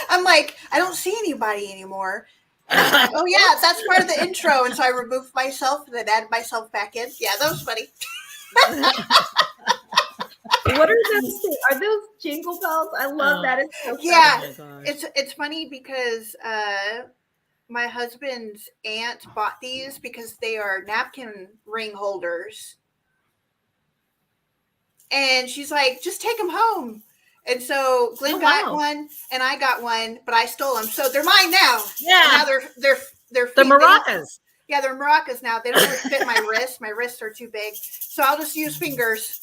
I'm like, I don't see anybody anymore. And I'm like, oh yeah, that's part of the intro. And so I removed myself and then added myself back in. Yeah, that was funny. What are those? Are those jingle bells? I love that. It's so yeah, it's funny because my husband's aunt bought these because they are napkin ring holders. And she's like, just take them home. And so Glenn got one, and I got one, but I stole them, so they're mine now. Yeah, and now they're maracas. Yeah, they're maracas now. They don't really fit my wrist. My wrists are too big, so I'll just use fingers.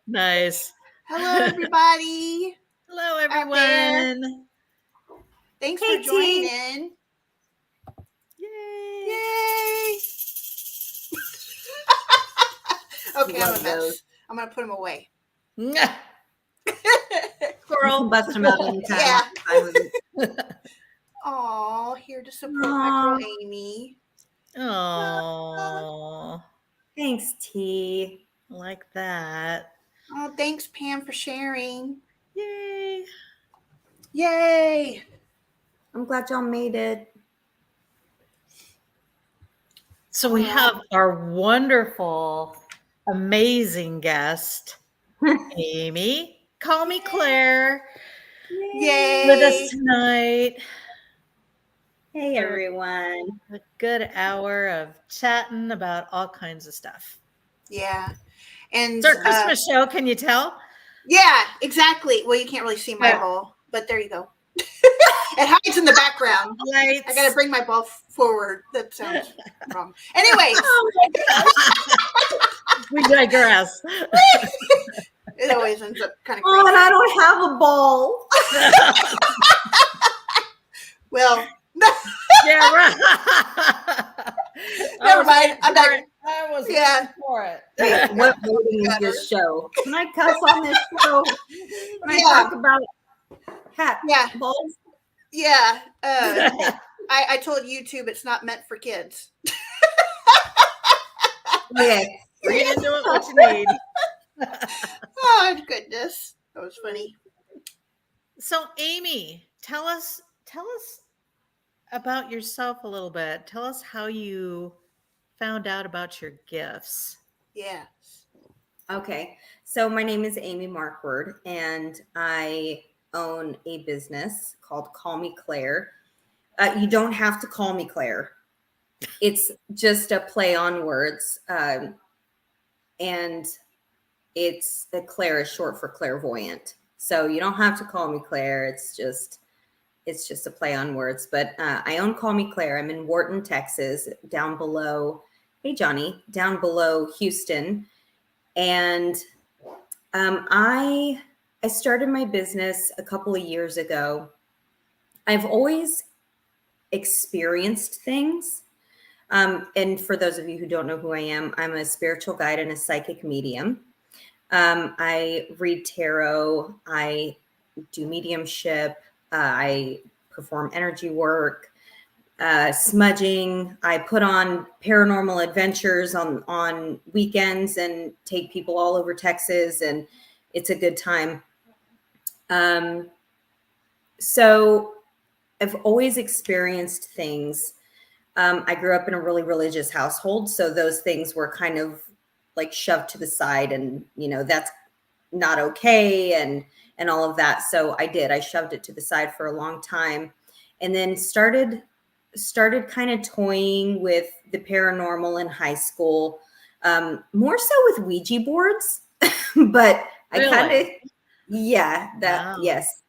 Nice. Hello, everybody. Hello, everyone. Thanks for joining. Yay! Okay, I'm a mess. I'm gonna put them away. Squirrel. Bust them out anytime. Yeah. Oh, here to support my girl Amy. Oh, thanks, T. Like that. Oh, thanks, Pam, for sharing. Yay! Yay! I'm glad y'all made it. So we have our wonderful, amazing guest, Amy. Call me Claire. Yay! With us tonight. Hey, everyone. A good hour of chatting about all kinds of stuff. Yeah. And it's our Christmas show, can you tell? Yeah, exactly. Well, you can't really see my ball, but there you go. It hides in the background. Lights. I got to bring my ball forward. That sounds wrong. Anyways. We digress. It always ends up kind of crazy. Oh, and I don't have a ball. Well. Yeah, right. Never mind. I'm not. I was for it. Wait, what voting is this show? Can I cuss on this show? Can I talk about balls? Yeah. I told YouTube it's not meant for kids. Okay. Read into it what you need. Oh, goodness. That was funny. So, Amy, tell us about yourself a little bit. Tell us how you found out about your gifts. Yes. Okay. So my name is Amy Markward, and I own a business called Call Me Clair. You don't have to call me Claire. It's just a play on words. And it's Claire is short for clairvoyant. So you don't have to call me Claire. It's just a play on words. But I own Call Me Claire. I'm in Wharton, Texas, down below. Hey, Johnny, down below Houston. And I started my business a couple of years ago. I've always experienced things. And for those of you who don't know who I am, I'm a spiritual guide and a psychic medium. I read tarot. I do mediumship. I perform energy work, smudging. I put on paranormal adventures on weekends and take people all over Texas, and it's a good time. So I've always experienced things. I grew up in a really religious household, so those things were kind of like shoved to the side, and that's not okay, and all of that. So I shoved it to the side for a long time, and then started kind of toying with the paranormal in high school, more so with Ouija boards. but I kind of, Really? Wow. yes,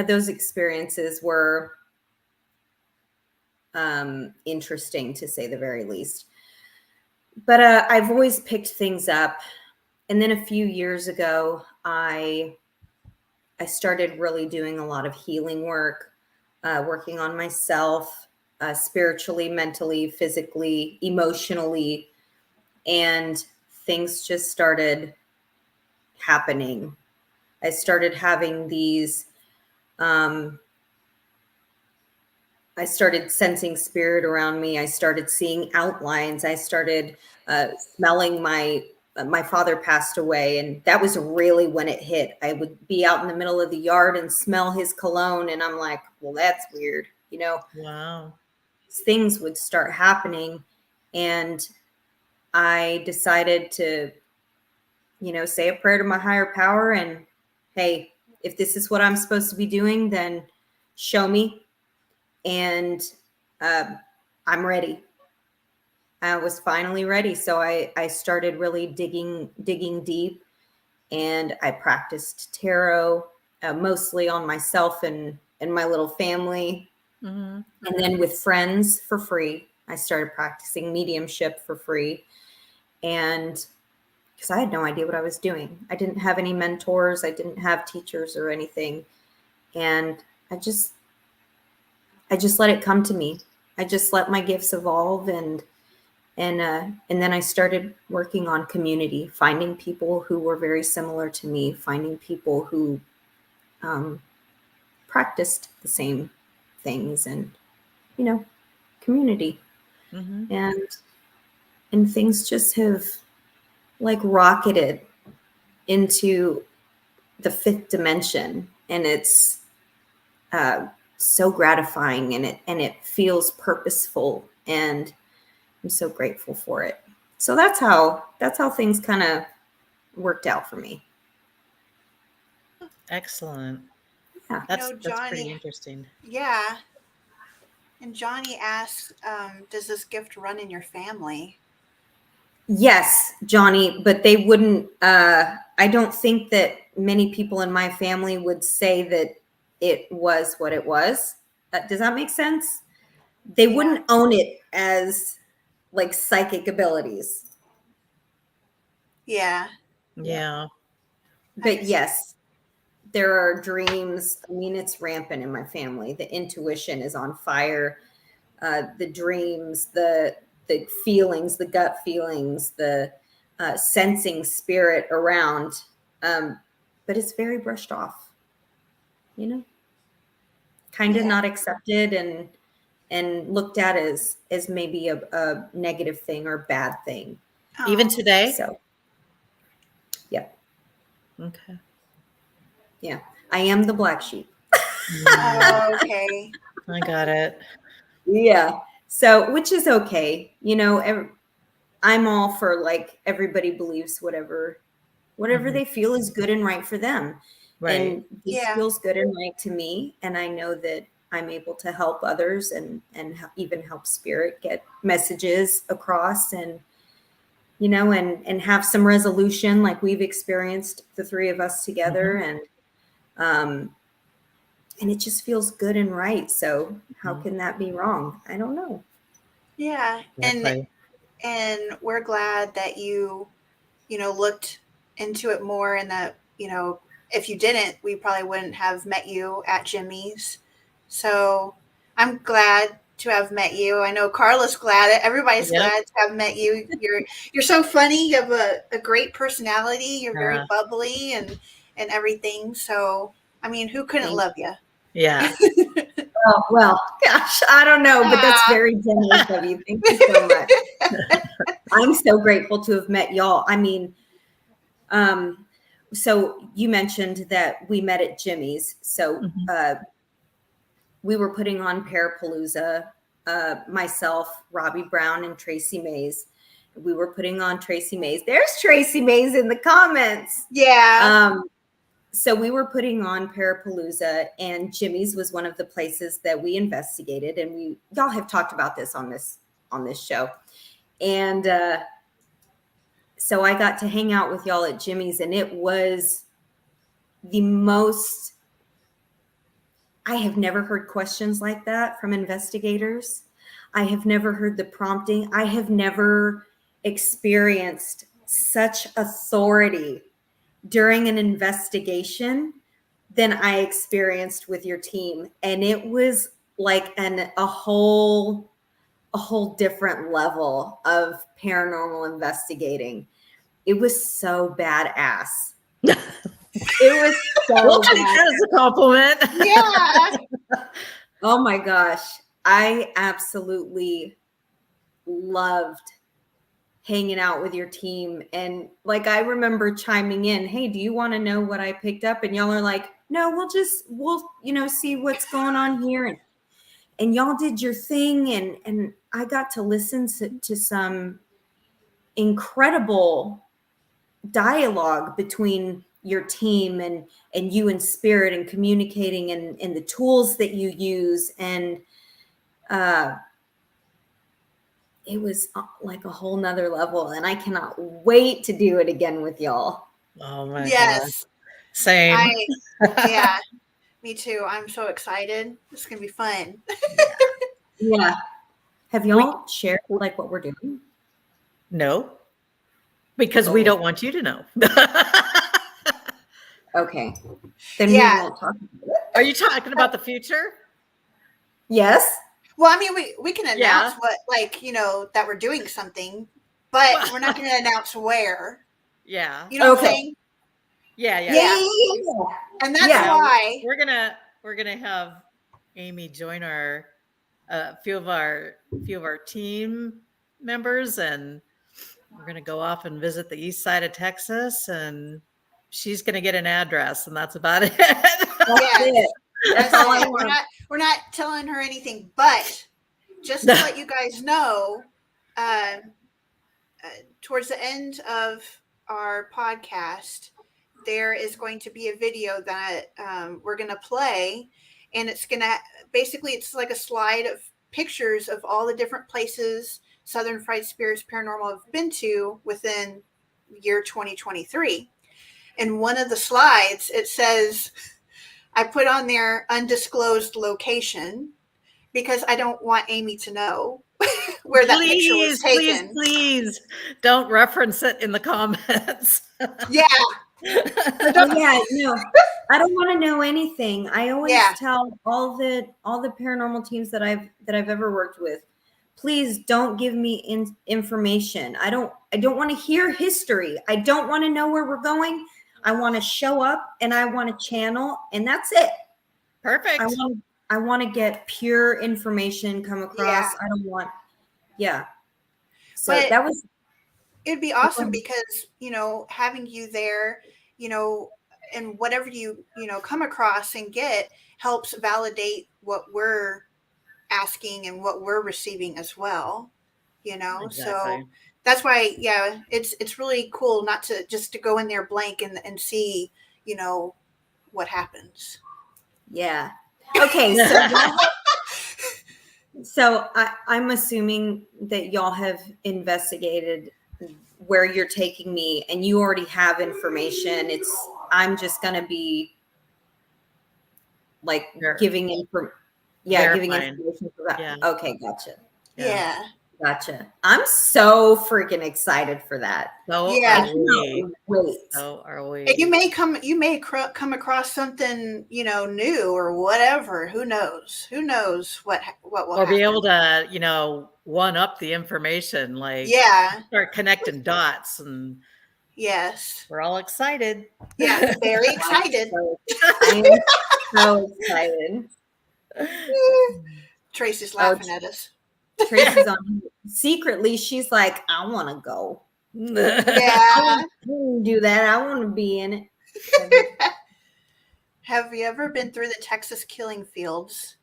those experiences were interesting to say the very least. But I've always picked things up. And then a few years ago, I started really doing a lot of healing work, working on myself, spiritually, mentally, physically, emotionally, and things just started happening. I started having these, I started sensing spirit around me. I started seeing outlines. I started smelling my father passed away, and that was really when it hit. I would be out in the middle of the yard and smell his cologne, and I'm like, well, that's weird. Wow. Things would start happening, and I decided to, say a prayer to my higher power, and hey, if this is what I'm supposed to be doing, then show me. And I'm ready. I was finally ready. So I started really digging deep, and I practiced tarot, mostly on myself and my little family. Mm-hmm. And then with friends for free, I started practicing mediumship for free. And because I had no idea what I was doing, I didn't have any mentors, I didn't have teachers or anything. And I just let it come to me. I just let my gifts evolve, and then I started working on community, finding people who were very similar to me, finding people who practiced the same things, and community, Mm-hmm. and things just have like rocketed into the fifth dimension, and it's so gratifying, and it feels purposeful, and I'm so grateful for it. So that's how things kind of worked out for me. Excellent. Yeah. That's pretty Johnny, interesting. yeah. And Johnny asks, does this gift run in your family? Yes, Johnny, but they wouldn't, I don't think that many people in my family would say that it was what it was. Does that make sense? They wouldn't own it as like psychic abilities. Yeah. Yeah. But yes, there are dreams. I mean, it's rampant in my family. The intuition is on fire. The dreams, the feelings, the gut feelings, the sensing spirit around. But it's very brushed off, kind of not accepted, and looked at as maybe a negative thing or bad thing. Even Oh. today? So, yep. Okay. Yeah. I am the black sheep. Oh, okay. I got it. Yeah. So, which is okay. I'm all for like everybody believes whatever Mhm. they feel is good and right for them. Right. And this feels good and right to me. And I know that I'm able to help others, and even help spirit get messages across, and, and have some resolution like we've experienced, the three of us together. And it just feels good and right. So how can that be wrong? I don't know. Yeah. Exactly. And we're glad that you looked into it more, and that, if you didn't, we probably wouldn't have met you at Jimmy's. So I'm glad to have met you. I know Carla's glad. Everybody's Yep. glad to have met you. You're so funny. You have a great personality. You're very bubbly and everything. So I mean, who couldn't love you? Yeah. Oh, well, gosh, I don't know, but that's very generous of you. Thank you so much. I'm so grateful to have met y'all. I mean, so you mentioned that we met at Jimmy's. So we were putting on Parapalooza, myself, Robbie Brown, and Tracy Mays. We were putting on Tracy Mays. There's Tracy Mays in the comments. Yeah. So we were putting on Parapalooza, and Jimmy's was one of the places that we investigated, and y'all have talked about this on this show. And so I got to hang out with y'all at Jimmy's, and it was the most, I have never heard questions like that from investigators. I have never heard the prompting. I have never experienced such authority during an investigation than I experienced with your team. And it was like a whole different level of paranormal investigating. It was so badass. It was so We'll take that as a compliment. Yeah. Oh my gosh. I absolutely loved hanging out with your team. And like, I remember chiming in, hey, do you want to know what I picked up? And y'all are like, no, we'll, see what's going on here. And y'all did your thing. And I got to listen to some incredible dialogue between your team and you in spirit, and communicating, and the tools that you use. And it was like a whole nother level, and I cannot wait to do it again with y'all. Oh my God. Yes. Same. Yeah, me too. I'm so excited. It's going to be fun. Yeah. Have y'all shared like what we're doing? No, because we don't want you to know. Okay. Then Yeah. we won't talk about it. Are you talking about the future? Yes. Well, I mean, we can announce Yeah. what, like, that we're doing something, but we're not going to announce where. Yeah. You know what I'm Okay. saying? Yeah. Yeah. And that's Yeah. why We're gonna have Amy join our few of our team members, and we're gonna go off and visit the east side of Texas, and she's gonna get an address, and that's about it. Yes. That's all I it. want. We're not telling her anything, but just to let you guys know, towards the end of our podcast, there is going to be a video that we're going to play, and it's going to basically, it's like a slide of pictures of all the different places Southern Fried Spirits Paranormal have been to within year 2023. And one of the slides, it says, I put on there undisclosed location because I don't want Amy to know where that picture was taken. Please don't reference it in the comments. Yeah. Oh, yeah, no, I don't want to know anything. I always tell all the paranormal teams that I've ever worked with, please don't give me information. I don't want to hear history. I don't want to know where we're going. I want to show up and I want to channel, and that's it. Perfect. I want to get pure information come across. I don't want, So but that was. It'd be awesome because, having you there, and whatever you, come across and get helps validate what we're asking and what we're receiving as well, Exactly. So that's why, it's really cool not to just to go in there blank and see, what happens. Yeah. Okay. So I'm assuming that y'all have investigated where you're taking me, and you already have information. I'm just going to be like giving information. For that. Yeah. Okay. Gotcha. Yeah. Gotcha. I'm so freaking excited for that. So Yeah. are we. Wait. So are we. And you may come across something, new or whatever. Who knows? Who knows what will or happen. be able to, one up the information, like start connecting dots, and yes, we're all excited. Yeah, very excited. I am so excited. Tracy's laughing at us. Tracy's on. Secretly, she's like, I want to go. Yeah. I want to do that. I want to be in it. Have you ever been through the Texas killing fields?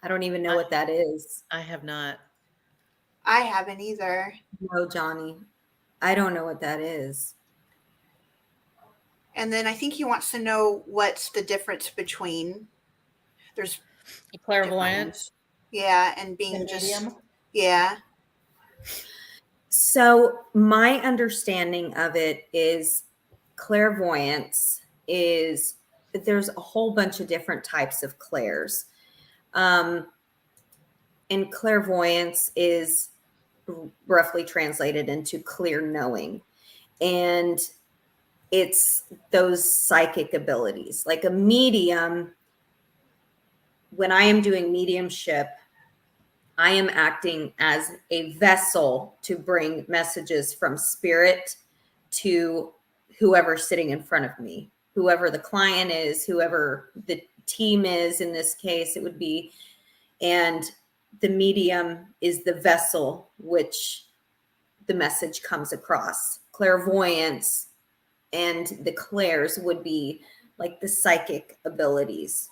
I don't even know what that is. I have not. I haven't either. No, Johnny. I don't know what that is. And then I think he wants to know what's the difference between there's clairvoyance. Yeah, and being just medium. Yeah. So my understanding of it is clairvoyance is that there's a whole bunch of different types of clairs. And clairvoyance is roughly translated into clear knowing. And it's those psychic abilities. Like a medium, when I am doing mediumship, I am acting as a vessel to bring messages from spirit to whoever's sitting in front of me, whoever the client is, whoever the team is. In this case, it would be, and the medium is the vessel which the message comes across. Clairvoyance and the clairs would be like the psychic abilities,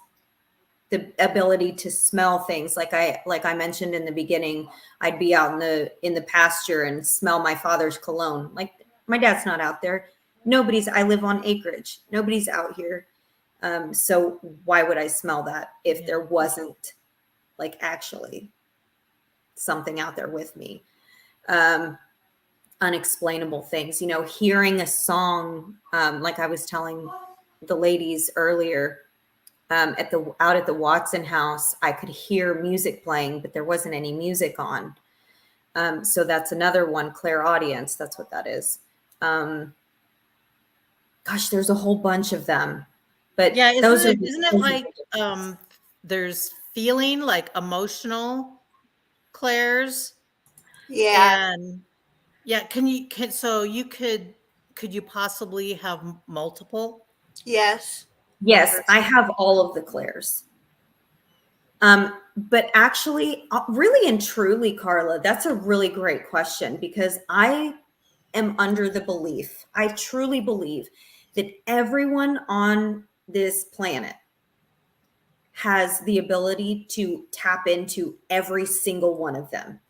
the ability to smell things. Like I mentioned in the beginning, I'd be out in the pasture and smell my father's cologne. Like, my dad's not out there. I live on acreage. Nobody's out here. So why would I smell that if there wasn't like actually something out there with me? Unexplainable things, hearing a song, like I was telling the ladies earlier, out at the Watson house, I could hear music playing, but there wasn't any music on. So that's another one, clairaudience. That's what that is. Gosh, there's a whole bunch of them, but Yeah, isn't it like there's feeling, like emotional clairs? Yeah. And yeah, could you possibly have multiple? Yes. Yes, I have all of the clairs. But actually, really and truly, Carla, that's a really great question, because I am under the belief, I truly believe that everyone on this planet has the ability to tap into every single one of them.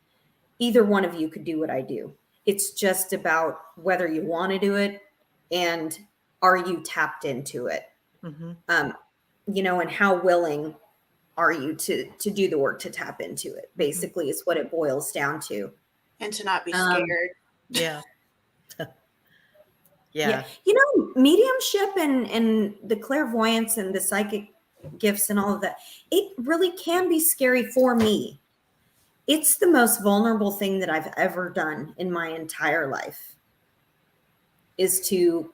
Either one of you could do what I do. It's just about whether you want to do it and are you tapped into it. Mm-hmm. And how willing are you to do the work to tap into it, basically, is what it boils down to. And to not be scared. Yeah. Yeah. Mediumship and the clairvoyance and the psychic gifts and all of that, it really can be scary for me. It's the most vulnerable thing that I've ever done in my entire life, is to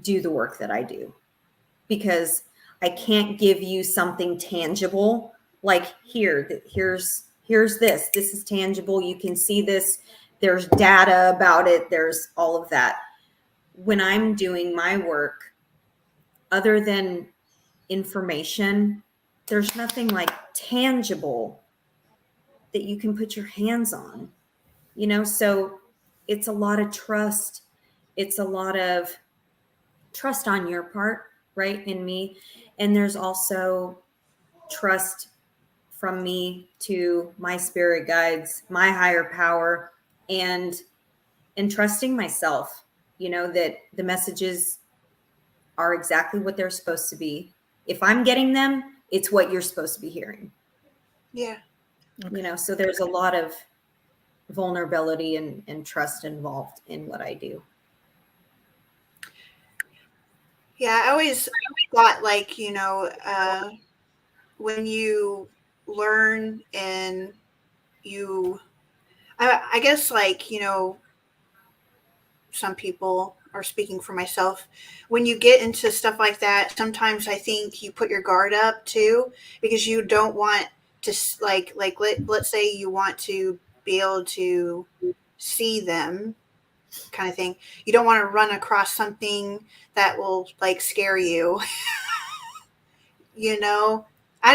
do the work that I do, because I can't give you something tangible. Like, here's this is tangible. You can see this. There's data about it. There's all of that. When I'm doing my work, other than information, there's nothing like tangible that you can put your hands on, so it's a lot of trust. It's a lot of trust on your part, right, in me. And there's also trust from me to my spirit guides, my higher power, and trusting myself, that the messages are exactly what they're supposed to be. If I'm getting them, it's what you're supposed to be hearing. Yeah. Okay. So there's a lot of vulnerability and trust involved in what I do. Yeah, I always thought, like, when you learn and I guess, like, some people are speaking for myself. When you get into stuff like that, sometimes I think you put your guard up too, because you don't want to, let's say you want to be able to see them, kind of thing. You don't want to run across something that will, like, scare you. I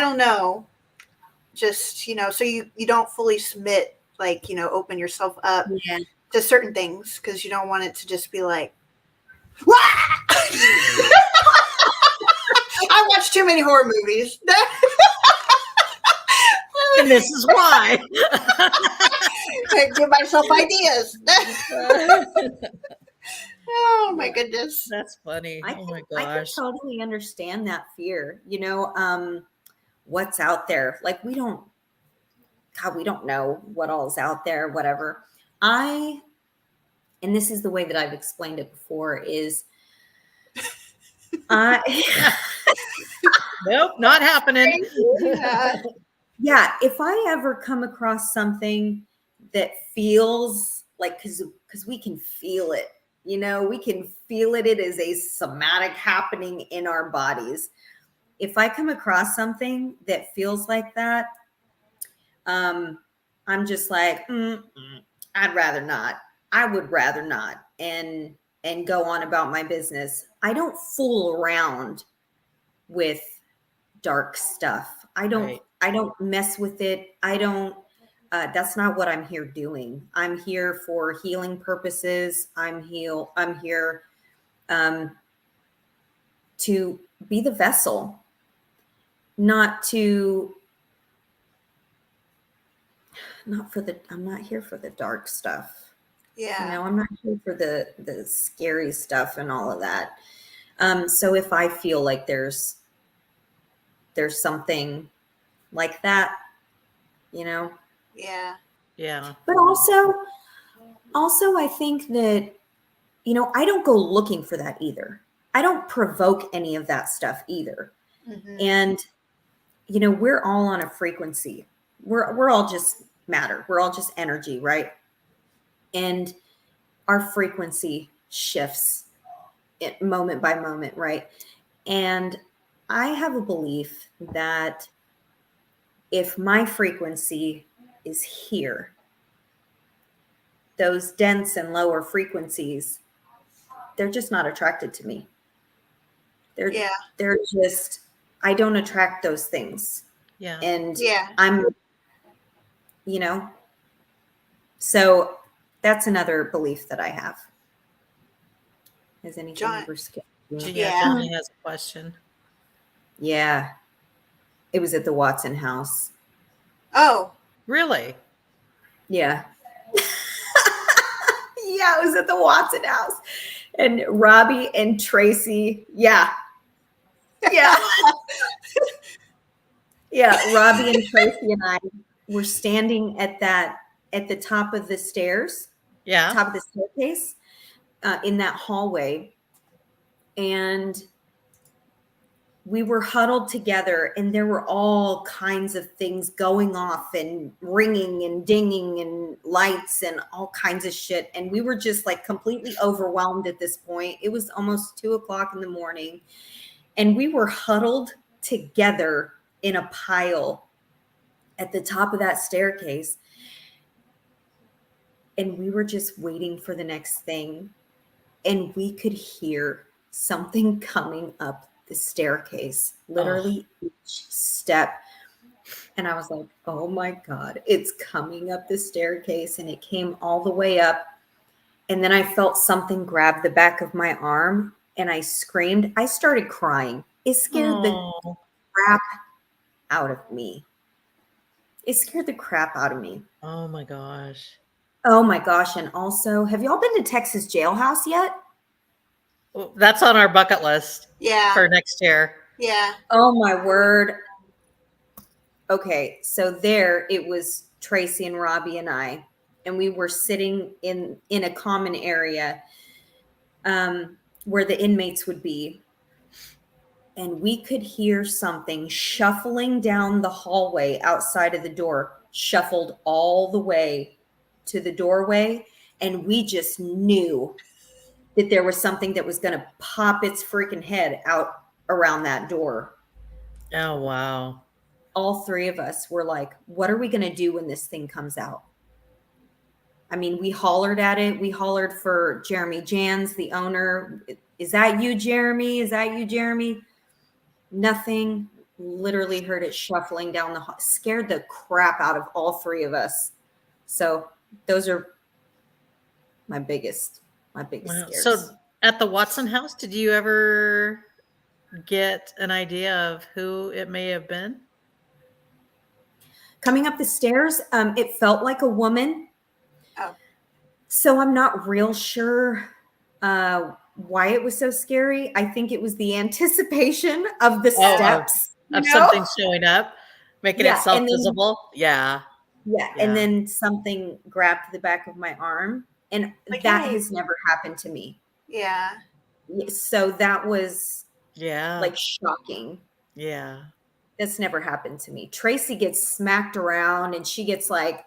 don't know. Just, so you don't fully submit, like, open yourself up to certain things, because you don't want it to just be like, Wah! I watch too many horror movies. And this is why. I give myself ideas. Oh my goodness. That's funny. Oh my gosh. I can totally understand that fear. What's out there. Like, we don't know what all's out there, whatever. and this is the way that I've explained it before, is I Nope, not happening. Yeah. if I ever come across something that feels like, because we can feel it, we can feel it. It is a somatic happening in our bodies. If I come across something that feels like that, I'm just like, I'd rather not. I would rather not, and go on about my business. I don't fool around with dark stuff. I don't mess with it. I don't that's not what I'm here doing. I'm here for healing purposes. I'm here to be the vessel, not I'm not here for the dark stuff. Yeah. I'm not here for the scary stuff and all of that. So if I feel like there's something like that, Yeah. Yeah. but also I think that, I don't go looking for that either. I don't provoke any of that stuff either. Mm-hmm. And, we're all on a frequency. We're all just matter. We're all just energy, right? And our frequency shifts moment by moment, right? And I have a belief that if my frequency is here, those dense and lower frequencies, they're just not attracted to me. They're just, I don't attract those things. Yeah. And Yeah. I'm, so that's another belief that I have. Has anything John- ever scared Yeah, you? Yeah. Johnny has a question. Yeah. It was at the Watson house. Oh, Really? Yeah. Yeah, it was at the Watson house. And Robbie and Tracy, yeah. Yeah. Yeah, Robbie and Tracy and I were standing at the top of the stairs, Yeah. top of the staircase, in that hallway. And we were huddled together, and there were all kinds of things going off and ringing and dinging and lights and all kinds of shit. And we were just like completely overwhelmed at this point. It was almost 2:00 in the morning, and we were huddled together in a pile at the top of that staircase. And we were just waiting for the next thing. And we could hear something coming up the staircase, literally each step. And I was like, oh my God, it's coming up the staircase. And it came all the way up. And then I felt something grab the back of my arm, and I screamed. I started crying. It scared the crap out of me. It scared the crap out of me. Oh my gosh. Oh my gosh. And also, have y'all been to Texas Jailhouse yet? Well, that's on our bucket list yeah. for next year. Yeah. Oh my word. Okay, so there it was Tracy and Robbie and I, and we were sitting in a common area where the inmates would be. And we could hear something shuffling down the hallway outside of the door, shuffled all the way to the doorway. And we just knew that there was something that was going to pop its freaking head out around that door. Oh, wow. All three of us were like, what are we going to do when this thing comes out? I mean, we hollered at it. We hollered for Jeremy Jans, the owner. Is that you, Jeremy? Is that you, Jeremy? Nothing. Literally heard it shuffling down the hall. Scared the crap out of all three of us. So those are my biggest scares. So at the Watson house, did you ever get an idea of who it may have been? Coming up the stairs, it felt like a woman. Oh. So I'm not real sure why it was so scary. I think it was the anticipation of the steps. Of something showing up, making itself and then, visible. Yeah. Yeah. Yeah. And then something grabbed the back of my arm, and Like, that hey. has never happened to me. Yeah. So that was Yeah. like shocking. Yeah. That's never happened to me. Tracy gets smacked around and she gets like,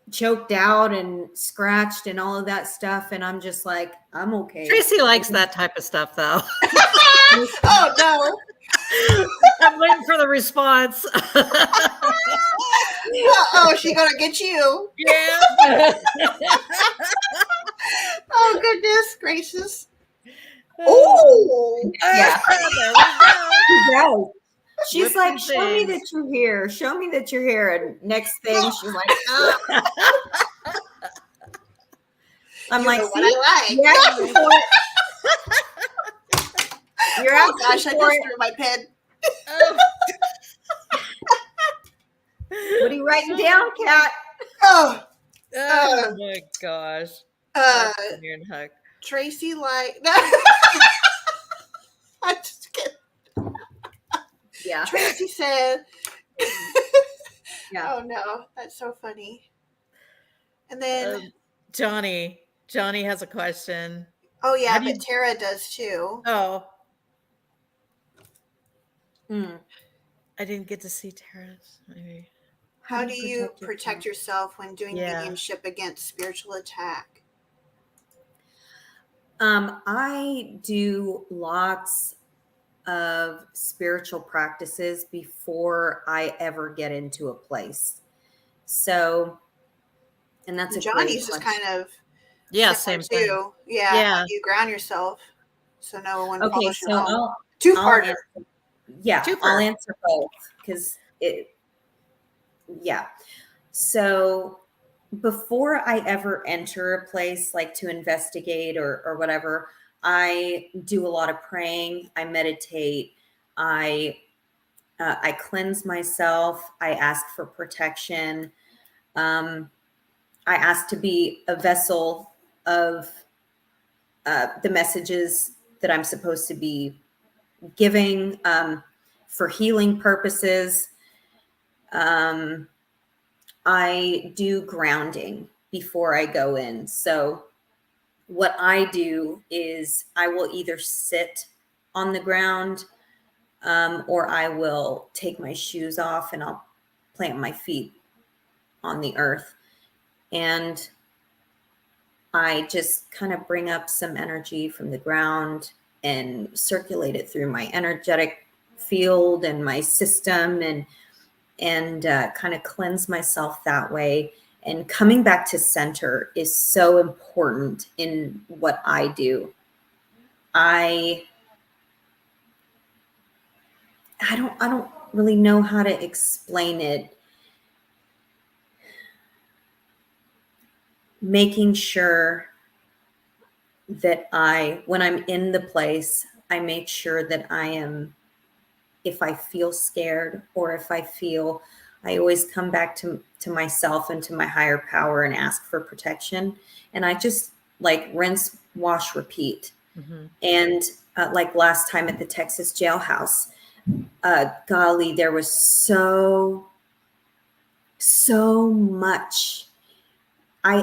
choked out and scratched and all of that stuff. And I'm just like, I'm okay. Tracy likes that type of stuff, though. Oh no. I'm waiting for the response. Oh, she gonna get you. Yeah. Oh goodness gracious. Oh. Yeah. There we go. She does. She's Whips like, and show me things. that you're here. Show me that you're here. And next thing, she's like, I'm You like, know what see, I like. you're asking for it. You're Oh asking gosh, I for just it. threw my pen. Oh. What are you writing down, Kat? Oh, Oh my gosh. uh, Here and Huck. Tracy like. I'm just kidding. Yeah. Tracy said. Yeah. Oh no, that's so funny. And then, Johnny has a question. oh yeah, how do but you- Tara does too. Oh, Mm. I didn't get to see Tara's. Maybe. How do you protect yourself when doing Yeah. mediumship against spiritual attack? I do lots of spiritual practices before I ever get into a place. So, and that's a Johnny's great is question. kind of Yeah, similar same thing. too. Yeah, Yeah. how do you ground yourself so no one Okay, follows you so home? I'll Two-parter. answer, Twofer. I'll answer both because So before I ever enter a place like to investigate or whatever, I do a lot of praying. I meditate. I cleanse myself. I ask for protection. I ask to be a vessel of the messages that I'm supposed to be giving for healing purposes. I do grounding before I go in. So what I do is I will either sit on the ground or I will take my shoes off and I'll plant my feet on the earth. And I just kind of bring up some energy from the ground and circulate it through my energetic field and my system and kind of cleanse myself that way. And coming back to center is so important in what I do. I don't really know how to explain it. Making sure that when I'm in the place, I make sure that I am, if I feel scared or if I always come back to myself and to my higher power and ask for protection. And I just like rinse, wash, repeat. Mm-hmm. And like last time at the Texas jailhouse, golly, there was so much.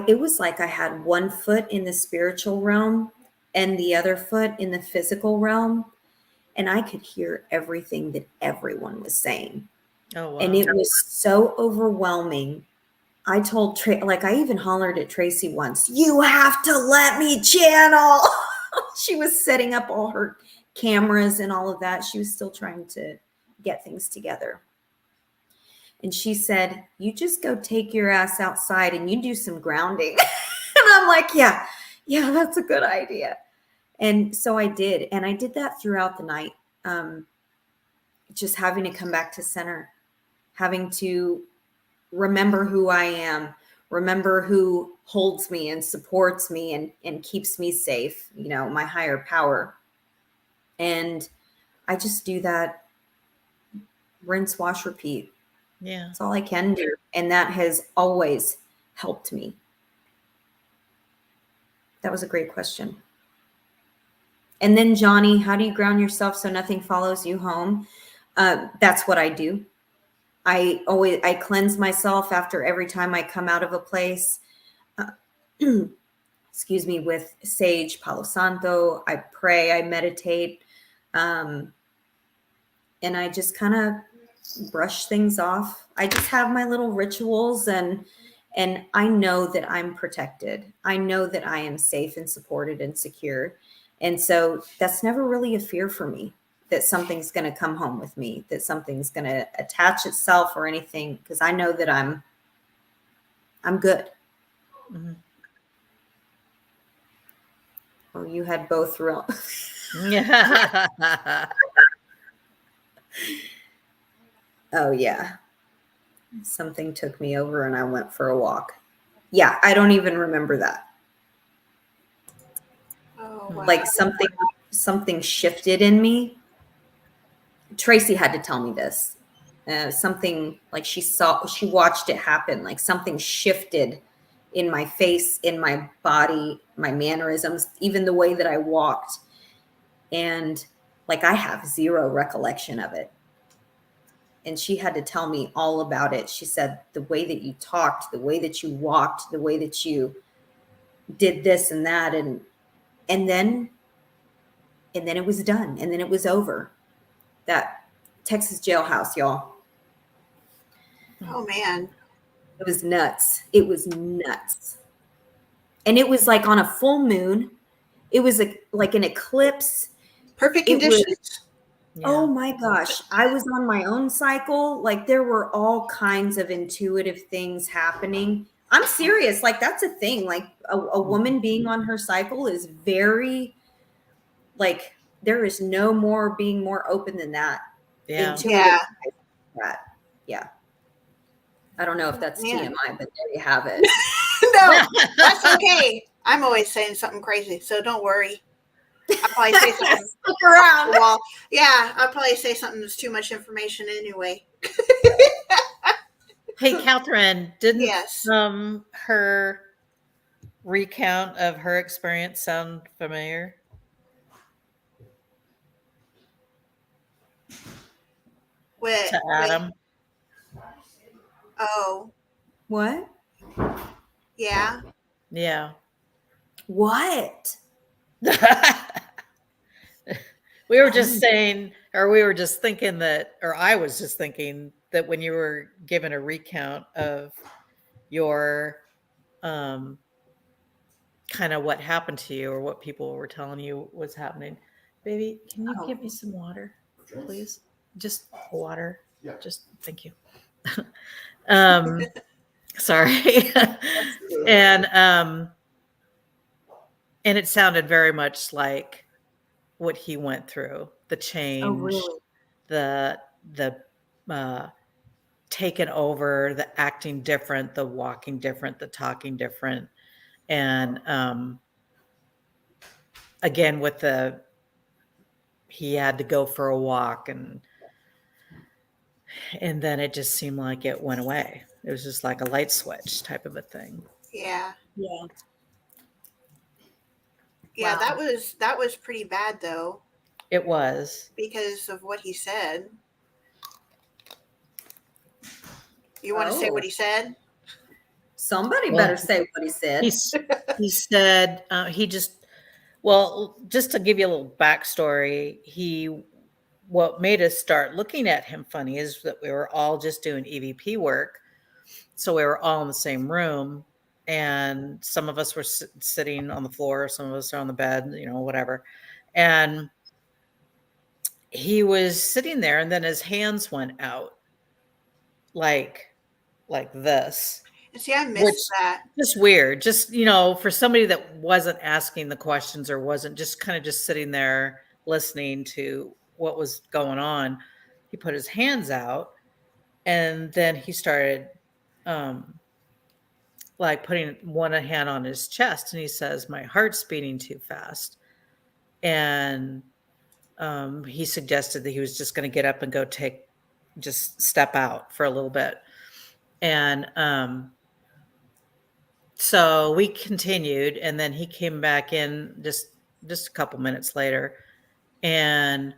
It was like I had one foot in the spiritual realm and the other foot in the physical realm. And I could hear everything that everyone was saying. Oh, wow. And it was so overwhelming. I told I even hollered at Tracy once, you have to let me channel. She was setting up all her cameras and all of that. She was still trying to get things together. And she said, you just go take your ass outside and you do some grounding. And I'm like, yeah, that's a good idea. And so I did. And I did that throughout the night. Just having to come back to center, having to remember who I am, remember who holds me and supports me and keeps me safe, my higher power. And I just do that, rinse, wash, repeat. Yeah. That's all I can do. And that has always helped me. That was a great question. And then Johnny, how do you ground yourself so nothing follows you home? That's what I do. I cleanse myself after every time I come out of a place. Excuse me, with sage, Palo Santo. I pray, I meditate, and I just kind of brush things off. I just have my little rituals, and I know that I'm protected. I know that I am safe and supported and secure. And so that's never really a fear for me, that something's going to come home with me, that something's going to attach itself or anything, because I know that I'm good. Mhm. Oh, you had both real. Oh, yeah. Something took me over and I went for a walk. Yeah, I don't even remember that. Oh, wow. Like something shifted in me. Tracy had to tell me this. Something like she watched it happen. Like something shifted in my face, in my body, my mannerisms, even the way that I walked. And like I have zero recollection of it. And she had to tell me all about it. She said, the way that you talked, the way that you walked, the way that you did this and that. And then it was done. And then it was over. That Texas jailhouse, y'all. Oh, man. It was nuts. It was nuts. And it was like on a full moon. It was like an eclipse. Perfect It was, conditions. oh my gosh. I was on my own cycle. Like there were all kinds of intuitive things happening. I'm serious. Like that's a thing. Like a woman being on her cycle is very, like there is no more being more open than that. Yeah. Intuitive. That. Yeah. I don't know if that's Man. TMI, but there you have it. No, that's okay. I'm always saying something crazy, so don't worry. I'll probably say something. Stick around. Well, yeah, I'll probably say something that's too much information anyway. Hey, Catherine, didn't Yes. her recount of her experience sound familiar? To Adam? Oh, What? yeah. Yeah. What? We were just saying, or we were just thinking that, or I was just thinking that when you were given a recount of your kind of what happened to you or what people were telling you was happening. Baby, can you give me some water, please? Just water. Yeah. Just thank you. Sorry. And it sounded very much like what he went through, the change, Oh, really? the taken over, the acting different, the walking different, the talking different. And again, with he had to go for a walk, and then it just seemed like it went away. It was just like a light switch type of a thing. Yeah. Yeah. Yeah, Wow. that was pretty bad though, It was. because of what he said. You want to say what he said? Somebody Well, better say what he said. He said just to give you a little backstory, what made us start looking at him funny is that we were all just doing EVP work. So we were all in the same room, and some of us were sitting on the floor, some of us are on the bed, whatever. And he was sitting there, and then his hands went out like this. And see, I missed that. Just weird. Just, for somebody that wasn't asking the questions or wasn't just kind of just sitting there listening to what was going on, he put his hands out, and then he started like putting one hand on his chest, and he says, "My heart's beating too fast." And he suggested that he was just going to get up and go just step out for a little bit. And so we continued, and then he came back in just a couple minutes later and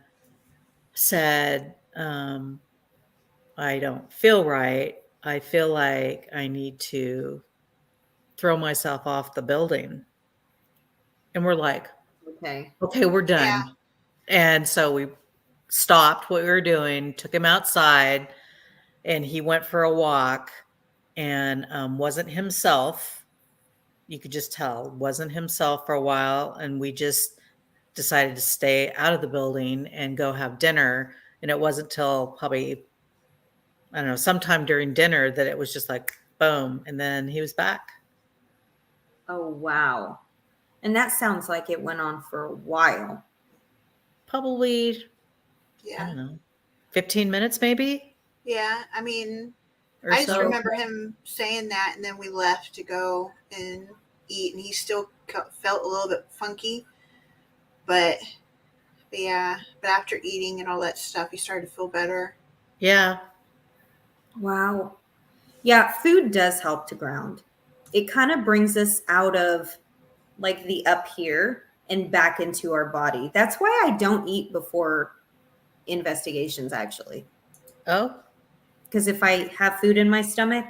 said, I don't feel right. I feel like I need to throw myself off the building. And we're like, Okay. okay, we're Yeah. done. And so we stopped what we were doing, took him outside, and he went for a walk and wasn't himself. You could just tell, wasn't himself for a while. And we just decided to stay out of the building and go have dinner. And it wasn't till probably, I don't know, sometime during dinner that it was just like, boom. And then he was back. Oh, wow. And that sounds like it went on for a while. Probably, I Yeah. don't know, 15 minutes maybe Yeah. I mean, or I just so. remember him saying that, and then we left to go and eat, and he still felt a little bit funky. But yeah, but after eating and all that stuff, he started to feel better. Yeah. Wow. Yeah, food does help to ground. It kind of brings us out of like the up here and back into our body. That's why I don't eat before investigations, actually. Oh, Because if I have food in my stomach,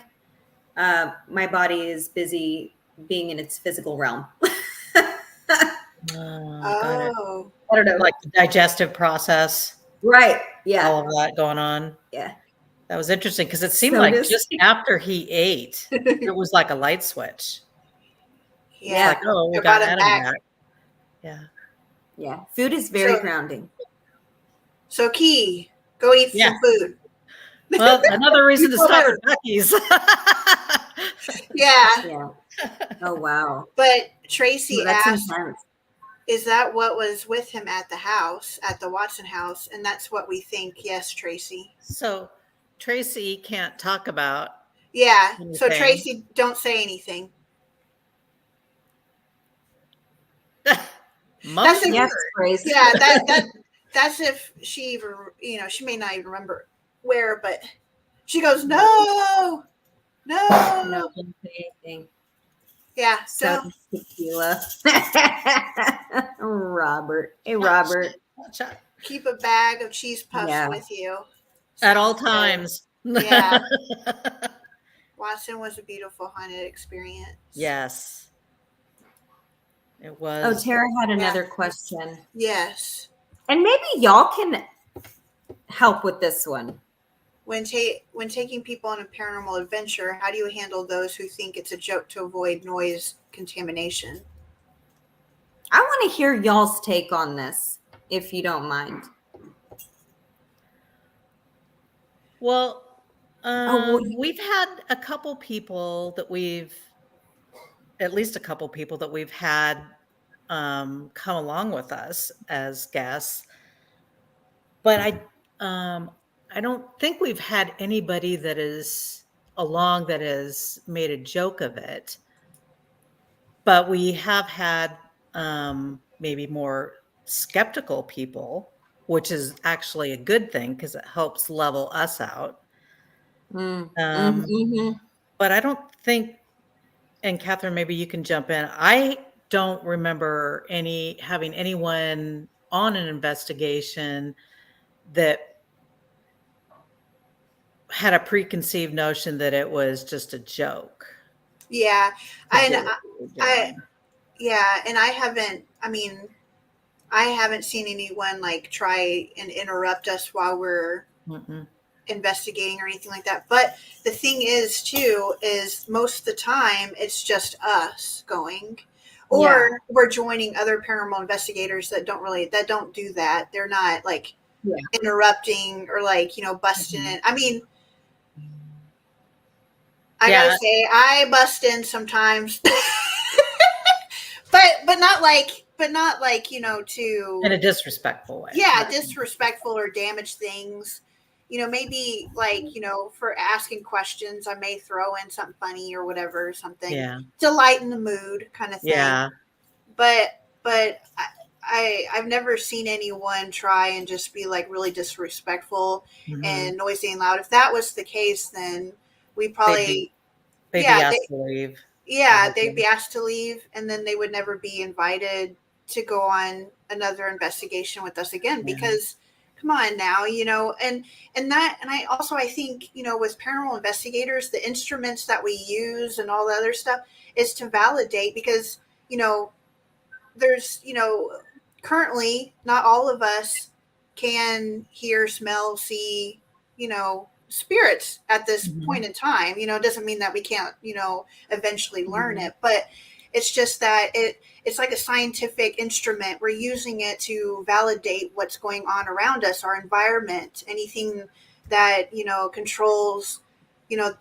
my body is busy being in its physical realm. got it. Oh, I don't know. Like the digestive process, Right. Yeah. all of that going on. Yeah. That was interesting because it seemed So like does just after he ate, it was like a light switch. It's yeah. like, oh, we I got brought him Adam back. back. Yeah. Yeah. Food is very So- grounding. So, Key, go eat Yeah. some food. Well, another reason to feel stop better. at Becky's. Yeah. Yeah. Oh, wow. But Tracy That's asked, intense. is that what was with him at the house, at the Watson house? And that's what we think. Yes, Tracy. So Tracy can't talk about Yeah. So, anything. Tracy, don't say anything. Mum's if- Yes, word. Grace. Yeah, that's if she even, she may not even remember where, but she goes, no. No, don't say anything. Yeah. So So, tequila. Robert. Hey, Robert. keep a bag of cheese puffs Yeah. with you. At all Sounds good. times. Yeah. Watson was a beautiful haunted experience. Yes. It Oh, was. Tara had another question. Yes. And maybe y'all can help with this one. When taking people on a paranormal adventure, how do you handle those who think it's a joke to avoid noise contamination? I want to hear y'all's take on this, if you don't mind. Well, well, we've had a couple people that at least a couple people that we've had come along with us as guests. But I don't think we've had anybody that is along that has made a joke of it. But we have had maybe more skeptical people, which is actually a good thing because it helps level us out. But I don't think, and Catherine, maybe you can jump in. I don't remember having anyone on an investigation that had a preconceived notion that it was just a joke. Yeah. to do And what we were I doing. yeah, and I haven't seen anyone like try and interrupt us while we're Mm-mm. investigating or anything like that. But the thing is too, is most of the time it's just us going, or we're joining other paranormal investigators that don't do that. They're not like interrupting or like, busting in. I mean, I gotta say, I bust in sometimes, but not like to In a disrespectful way. yeah, disrespectful or damage things. Maybe like, for asking questions, I may throw in something funny or whatever, something to lighten the mood kind of thing. Yeah. But I've never seen anyone try and just be like really disrespectful and noisy and loud. If that was the case, then we probably they'd be asked to leave. Yeah, they'd be asked to leave, and then they would never be invited to go on another investigation with us again because Come on now, and I think, with paranormal investigators, the instruments that we use and all the other stuff is to validate, because, you know, there's, currently not all of us can hear, smell, see, spirits at this point in time. It doesn't mean that we can't, eventually learn it, but it's just that it's like a scientific instrument. We're using it to validate what's going on around us, our environment, anything that, controls, you know,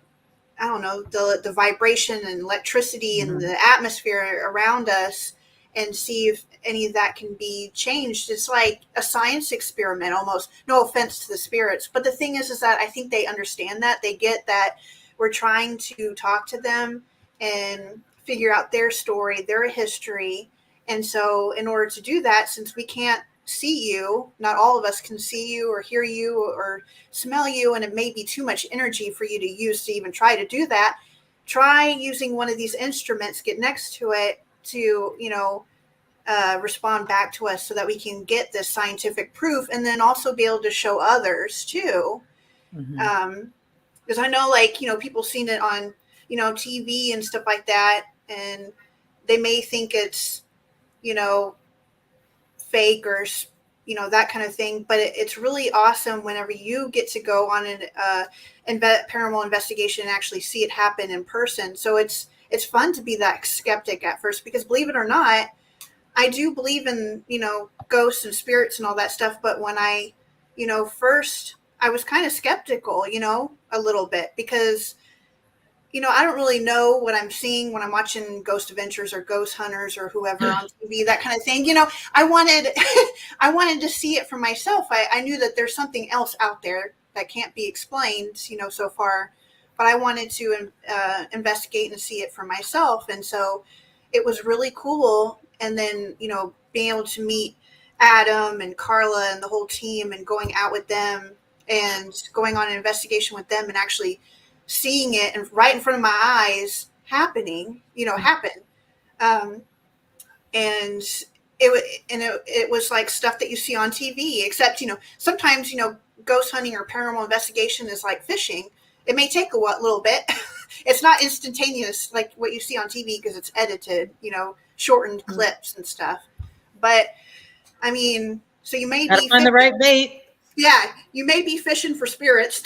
I don't know, the vibration and electricity and the atmosphere around us, and see if any of that can be changed. It's like a science experiment almost. No offense to the spirits, but the thing is that I think they understand that. They get that we're trying to talk to them and figure out their story, their history. And so in order to do that, since we can't see you, not all of us can see you or hear you or smell you, and it may be too much energy for you to use to even try to do that, try using one of these instruments, get next to it to, respond back to us, so that we can get this scientific proof, and then also be able to show others too. Because I know, like, people seen it on, TV and stuff like that, and they may think it's, you know, fake or, that kind of thing. But it's really awesome whenever you get to go on an paranormal investigation and actually see it happen in person. So it's fun to be that skeptic at first, because believe it or not, I do believe in, ghosts and spirits and all that stuff. But when I, first, I was kind of skeptical, a little bit, because, I don't really know what I'm seeing when I'm watching Ghost Adventures or Ghost Hunters or whoever on TV, that kind of thing. I wanted, I wanted to see it for myself. I knew that there's something else out there that can't be explained, so far, but I wanted to investigate and see it for myself. And so it was really cool. And then, being able to meet Adam and Carla and the whole team, and going out with them and going on an investigation with them, and actually seeing it and right in front of my eyes happening, happen. And it was like stuff that you see on TV, except, sometimes, ghost hunting or paranormal investigation is like fishing. It may take a little bit. It's not instantaneous like what you see on TV, because it's edited, shortened clips and stuff. But I mean, so you may be find the right bait. Yeah, you may be fishing for spirits.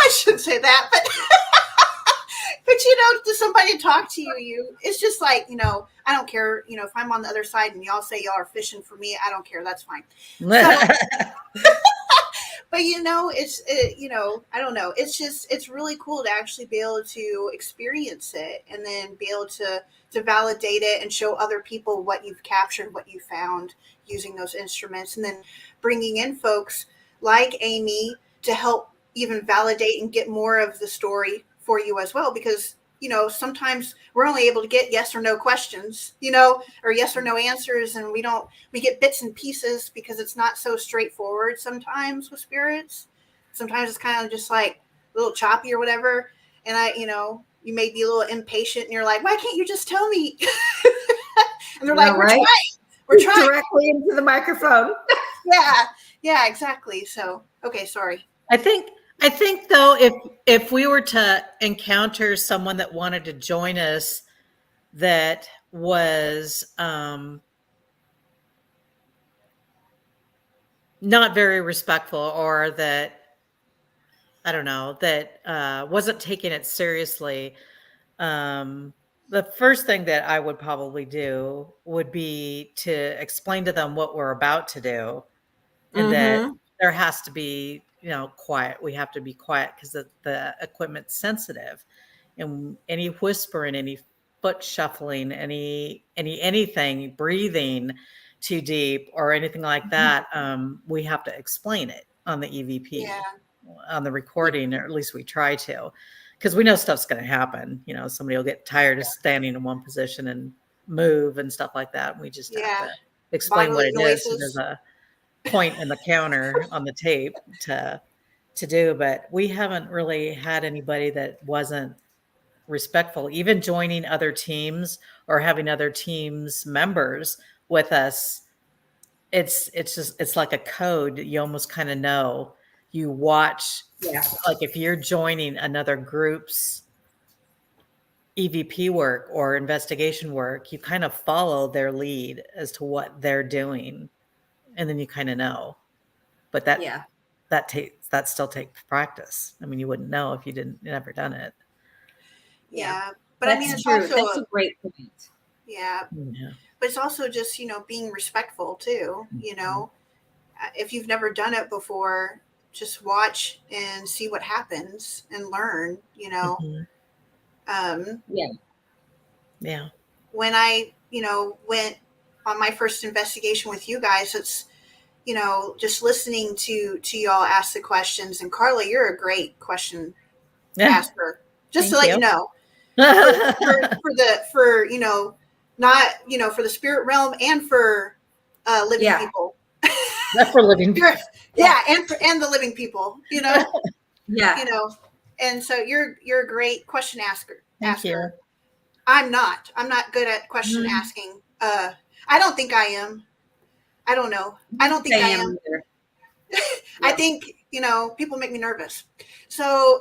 I shouldn't say that, but to somebody to talk to you, it's just like, I don't care, if I'm on the other side and y'all say y'all are fishing for me, I don't care. That's fine. So, but I don't know. It's really cool to actually be able to experience it, and then be able to validate it and show other people what you've captured, what you found using those instruments, and then bringing in folks like Amy to help even validate and get more of the story for you as well. Because, sometimes we're only able to get yes or no questions, or yes or no answers. And we get bits and pieces, because it's not so straightforward sometimes with spirits. Sometimes it's kind of just like a little choppy or whatever. And you may be a little impatient, and you're like, why can't you just tell me? And they're like, we're trying directly into the microphone. Yeah, exactly. So, okay, sorry. I think though, if we were to encounter someone that wanted to join us that was not very respectful, or that, I don't know, that wasn't taking it seriously, the first thing that I would probably do would be to explain to them what we're about to do, and that there has to be, quiet. We have to be quiet, because the equipment's sensitive, and any whispering, any foot shuffling, anything, breathing too deep or anything like that, we have to explain it on the EVP, on the recording, or at least we try to, because we know stuff's going to happen. Somebody will get tired of standing in one position and move and stuff like that. And we just have to explain what it is. And there's a point in the counter on the tape to do, but we haven't really had anybody that wasn't respectful, even joining other teams or having other teams members with us it's like a code. You almost kind of know. You watch, Yeah. like if you're joining another group's EVP work or investigation work, you kind of follow their lead as to what they're doing, and then you kind of know. But Yeah. that still takes practice. I mean, you wouldn't know if you never done it. Yeah. But I mean, That's it's true. also, That's a great point. yeah, Yeah. but it's also just, being respectful too, if you've never done it before, just watch and see what happens and learn, Mhm. Yeah. Yeah. when I, went on my first investigation with you guys, it's, just listening to y'all ask the questions. And Carla, you're a great question Yeah. asker. Just to Thank let you. you know, for not for the spirit realm and for living Yeah. people. That's for living. Yeah, and the living people. Yeah. And so you're a great question asker. Thank you. I'm not good at question Mhm. asking. I don't think I am. I don't know. I don't think I am. either. I Yeah. think, people make me nervous. So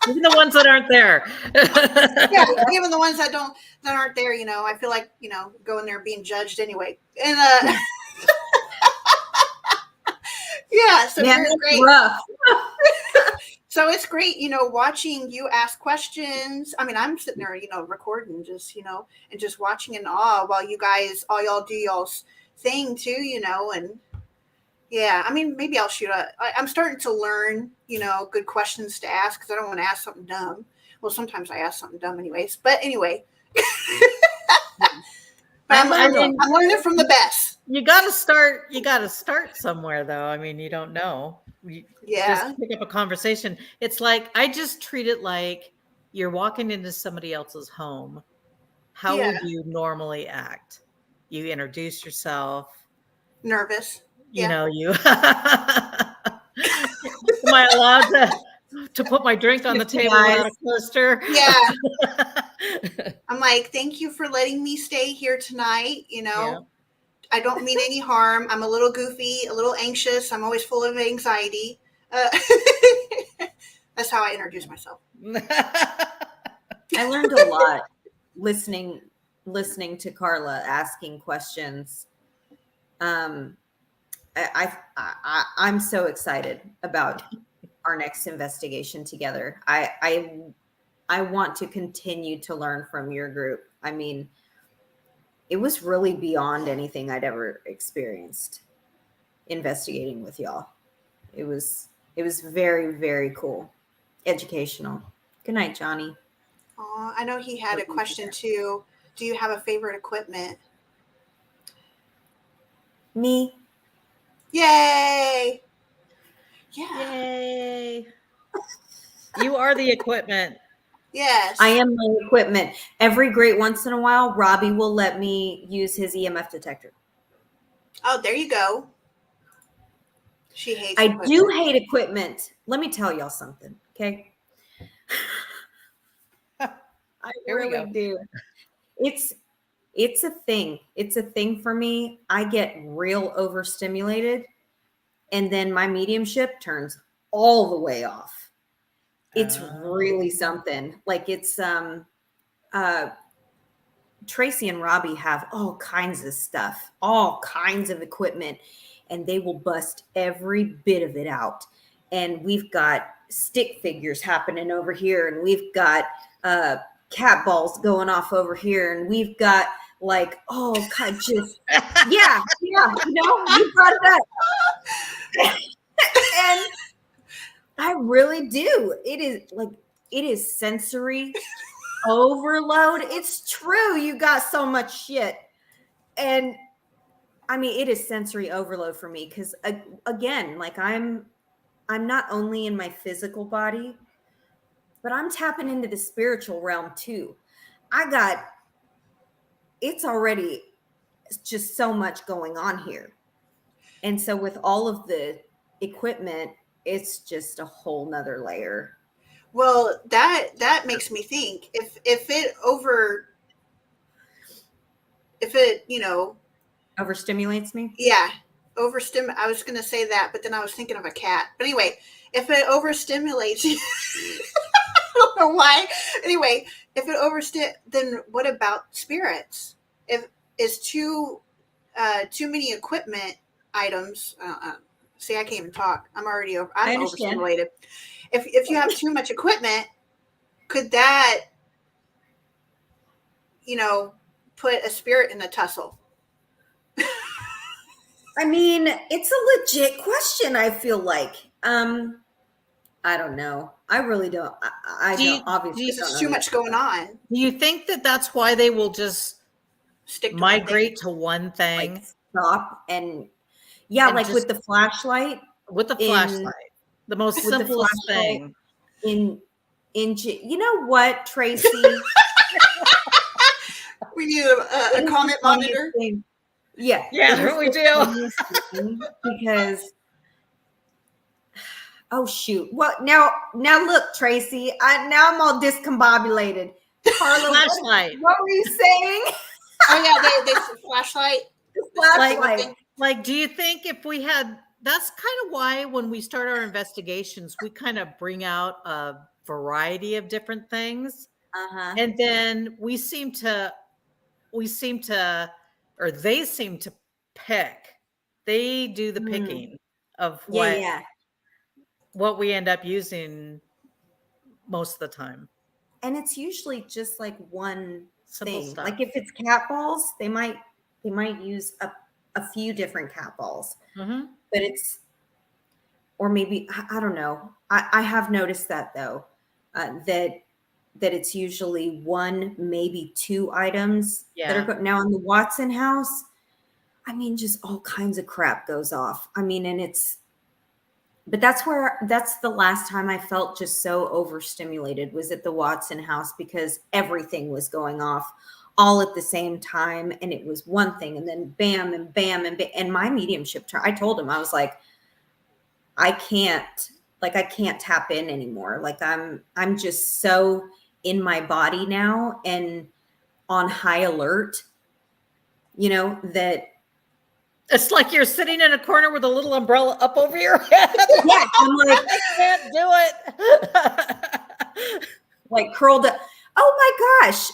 Even the ones that aren't there. yeah, even the ones that aren't there, I feel like, going there being judged anyway. And yeah, so Man, you're that's great. rough. So it's great, watching you ask questions. I mean, I'm sitting there, recording, just, and just watching in awe while all y'all do y'all's thing too, and yeah, I mean, maybe I'll I'm starting to learn, good questions to ask because I don't want to ask something dumb. Well, sometimes I ask something dumb anyways, but anyway. But I'm learning from the best. You got to start somewhere though. I mean, you don't know. You just Yeah. pick up a conversation. It's like, I just treat it like you're walking into somebody else's home. How Yeah. would you normally act? You introduce yourself, Nervous. you Yeah. know, you am I allowed to put my drink on the table without a coaster? Yeah. I'm like, thank you for letting me stay here tonight. Yeah. I don't mean any harm. I'm a little goofy, a little anxious. I'm always full of anxiety. That's how I introduce myself. I learned a lot listening to Carla asking questions. I'm so excited about our next investigation together. I want to continue to learn from your group. I mean, it was really beyond anything I'd ever experienced investigating with y'all. It was very, very cool. Educational. Good night, Johnny. Oh, I know he had a question too. Do you have a favorite equipment? Me. Yay! Yeah. Yay. You are the equipment. Yes. I am my equipment. Every great once in a while, Robbie will let me use his EMF detector. Oh, there you go. She hates I equipment. do hate equipment. Let me tell y'all something, okay? I really do. It's a thing. It's a thing for me. I get real overstimulated, and then my mediumship turns all the way off. It's really something. Like it's Tracy and Robbie have all kinds of stuff, all kinds of equipment, and they will bust every bit of it out. And we've got stick figures happening over here, and we've got cat balls going off over here, and we've got like, oh, God, just, yeah, you brought it up. And I really do. It is sensory overload. It's true. You got so much shit. And I mean, it is sensory overload for me because again, like I'm not only in my physical body, but I'm tapping into the spiritual realm too. It's already just so much going on here. And so with all of the equipment, it's just a whole nother layer. Well, that makes me think if it Overstimulates me? Yeah. I was going to say that, but then I was thinking of a cat. But anyway, if it overstimulates you, I don't know why. Anyway, if it then what about spirits? If it's too many equipment items, see, I can't even talk. I I'm understand. overstimulated. If you have too much equipment, could that, put a spirit in a tussle? I mean, it's a legit question, I feel like. I don't know. I really don't. I Do you, don't, obviously do you, There's don't know too the much answer to going that. on. do you think that that's why they will just Stick to migrate to one thing? Like stop and yeah, And like just with the flashlight with the in flashlight, the most with the simplest flashlight thing. in you know what, Tracy? We need It a is the comment funniest monitor. thing. Yeah, it Yeah, is we the do. funniest thing because oh shoot. Well, now look, Tracy. Now I'm all discombobulated. Carla, Flashlight. what were you saying? Oh yeah, they flashlight. The The stick to one flashlight. thing. Like, do you think if we had, that's kind of why when we start our investigations, we kind of bring out a variety of different things. Uh-huh. And then or they seem to pick. They do the picking of Yeah. what we end up using most of the time. And it's usually just like one Simple thing. stuff. Like if it's cat balls, they might use a few different cat balls. Mm-hmm. But it's or maybe I don't know. I have noticed that though, that it's usually one, maybe two items that are Yeah. now in the Watson house. I mean, just all kinds of crap goes off. I mean, and but that's the last time I felt just so overstimulated was at the Watson house because everything was going off all at the same time. And it was one thing and then bam and bam and bam. And my mediumship, I told him, I was like, I can't tap in anymore. Like I'm just so in my body now and on high alert, that It's like you're sitting in a corner with a little umbrella up over your head. yeah, I'm like, I can't do it. like curled up. Oh my gosh.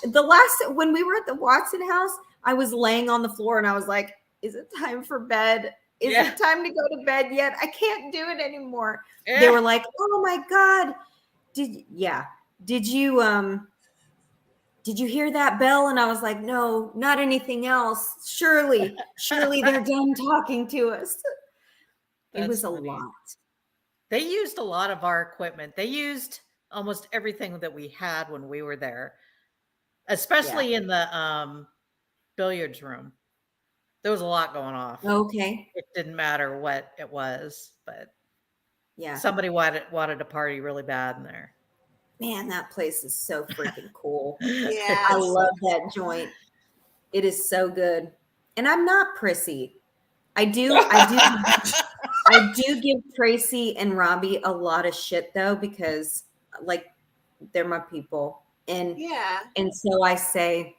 When we were at the Watson house, I was laying on the floor and I was like, is it time for bed? Is Yeah. it time to go to bed yet? I can't do it anymore. Yeah. They were like, oh my God. Did you hear that bell? And I was like, no, not anything else. Surely they're done talking to us. It was funny. a lot. They used a lot of our equipment. They used almost everything that we had when we were there, especially in the billiards room. There was a lot going off. Okay. It didn't matter what it was, but yeah, somebody wanted to party really bad in there. Man, that place is so freaking cool. Yeah. I love that joint. It is so good. And I'm not prissy. I do give Tracy and Robbie a lot of shit though, because like they're my people. And Yeah. and so I say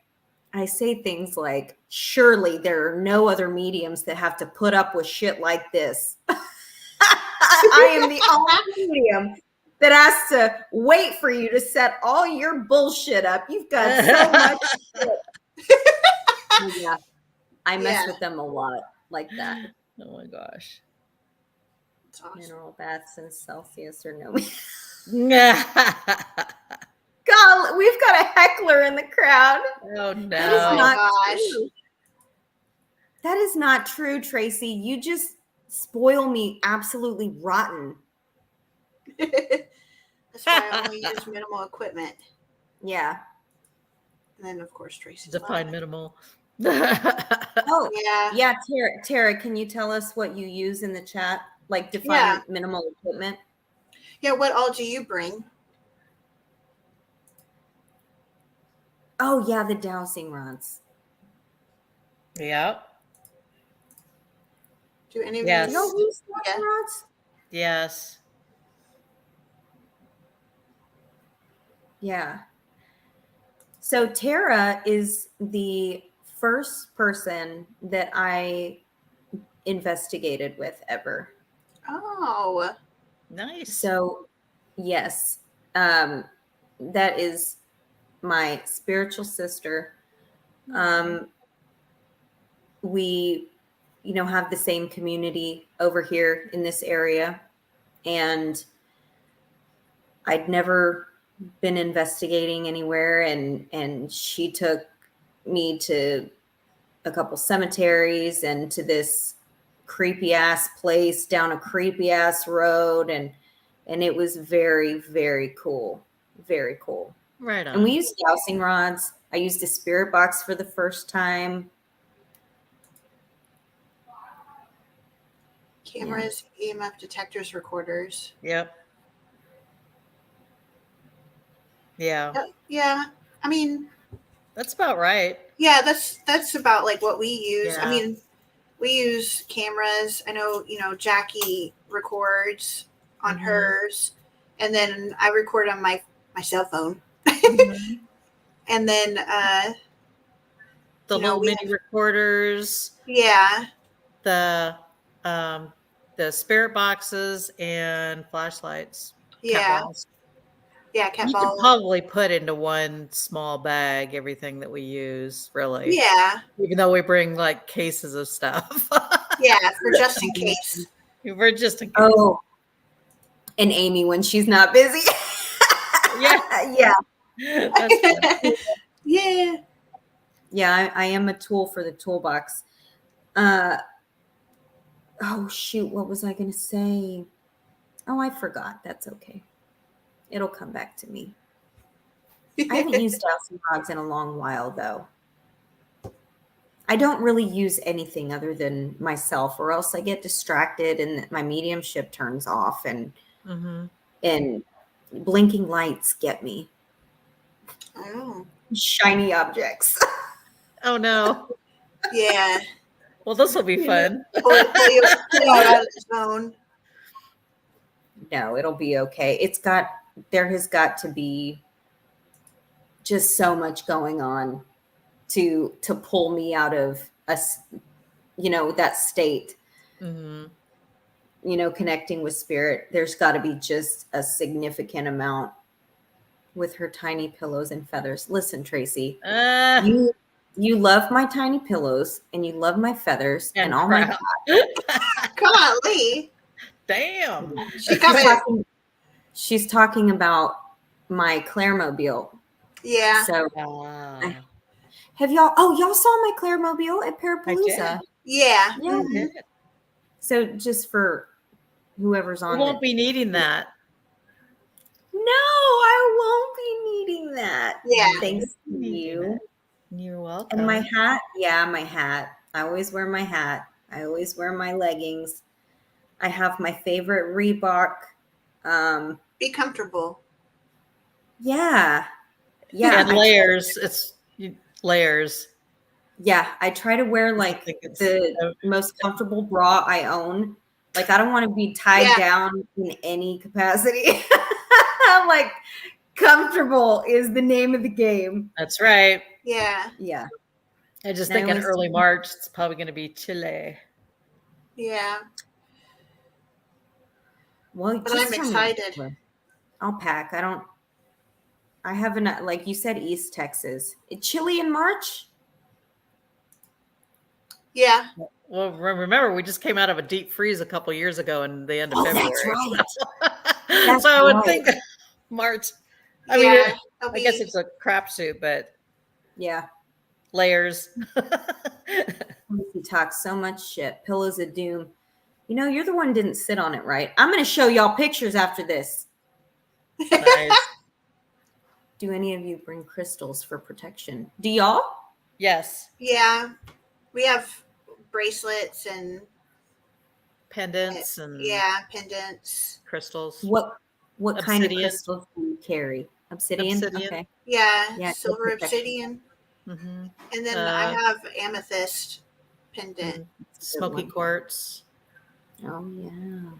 things like, surely there are no other mediums that have to put up with shit like this. I am the only medium that has to wait for you to set all your bullshit up. You've got so much shit. Yeah. I mess with them a lot like that. Oh my gosh. That's awesome. Mineral baths in Celsius or no. God, we've got a heckler in the crowd. Oh no. That is not gosh. true. That is not true, Tracy. You just spoil me absolutely rotten. That's why I only use minimal equipment. Yeah. And then of course Tracy's Define minimal. Oh yeah. Tara, can you tell us what you use in the chat? Like define minimal equipment? Yeah, what all do you bring? Oh yeah, the dowsing rods. Yeah. Do any of Yes. You don't use dowsing Yeah. rods? Yes. Yeah. So Tara is the first person that I investigated with ever. Oh, Nice. So, yes, that is my spiritual sister. We, have the same community over here in this area, and I'd never been investigating anywhere, and she took me to a couple cemeteries and to this creepy ass place down a creepy ass road, and it was very, very cool. Very cool. Right And we on. used dowsing rods. I used a spirit box for the first time. cameras, EMF detectors, recorders. Yep. Yeah. Yeah. I mean, That's about right. yeah, that's about like what we use. I Yeah. mean, we use cameras. I know, Jackie records on Mhm. hers, and then I record on my cell phone. Mhm. And then The little we mini recorders, yeah, the um the spirit boxes and flashlights, cat yeah, balls. cat You could ball. probably put into one small bag everything that we use, really. Yeah, Even though we bring like cases of stuff. yeah, for just in case. We're just in case. Oh, and Amy when she's not busy. Yeah. Yeah. That's fun. Yeah. Yeah, I am a tool for the toolbox. Oh shoot, what was I gonna say? Oh, I forgot. That's okay. It'll come back to me. I haven't used dowsing rods in a long while though. I don't really use anything other than myself, or else I get distracted and my mediumship turns off, and Mhm. blinking lights get me. Oh, Shiny objects. Oh no. yeah. Well, this will be fun. Pull you out of the zone. No, it'll be okay. There has got to be just so much going on to pull me out of that state, Mhm. connecting with spirit. There's got to be just a significant amount with her tiny pillows and feathers. Listen, Tracy, Ah, you love my tiny pillows and you love my feathers and all my crap. Come on, Lee. Damn. she's talking about my Clairmobile. Yeah. So Ah, have y'all saw my Clairmobile at I Parapalooza? did. Yeah. Yeah. I did. So just for whoever's We on won't it. be needing that. No, I won't be needing that. Yeah. Thanks to Needing you. it. You're welcome. And my hat. Yeah, my hat. I always wear my hat. I always wear my leggings. I have my favorite Reebok. Be comfortable. Yeah. Yeah. And layers. Layers. Yeah. I try to wear I like think it's the most comfortable bra I own. Like I don't want to be tied down in any capacity. I'm like, comfortable is the name of the game. That's right. Yeah. Yeah. I just And I think in always- early March it's probably going to be chilly. Yeah. Well, But I'm excited. I'll pack. I haven't, like you said, East Texas. It's chilly in March? Yeah. Well, remember we just came out of a deep freeze a couple years ago in the end of February. That's right. That's so I would think March. I mean, I guess it's a crapshoot, but yeah, layers. You talk so much shit. Pillows of doom. You're the one who didn't sit on it right. I'm going to show y'all pictures after this. Nice. Do any of you bring crystals for protection? Do y'all? Yes. Yeah. We have bracelets and Pendants and pendants. crystals. What kind of Obsidian. crystals do you carry? Obsidian? Okay. Yeah, silver obsidian. Mm-hmm. And then I have amethyst pendant. Smoky quartz. Oh yeah.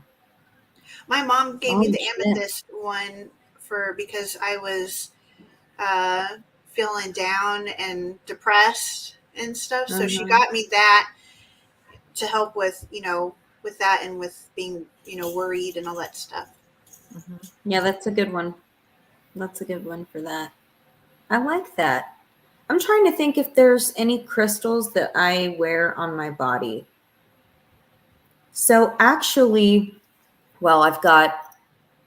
My mom gave me the amethyst one because I was feeling down and depressed, and stuff. So she got me that to help with, with that and with being, worried and all that stuff. Yeah, that's a good one. That's a good one for that. I like that. I'm trying to think if there's any crystals that I wear on my body. So actually, well, I've got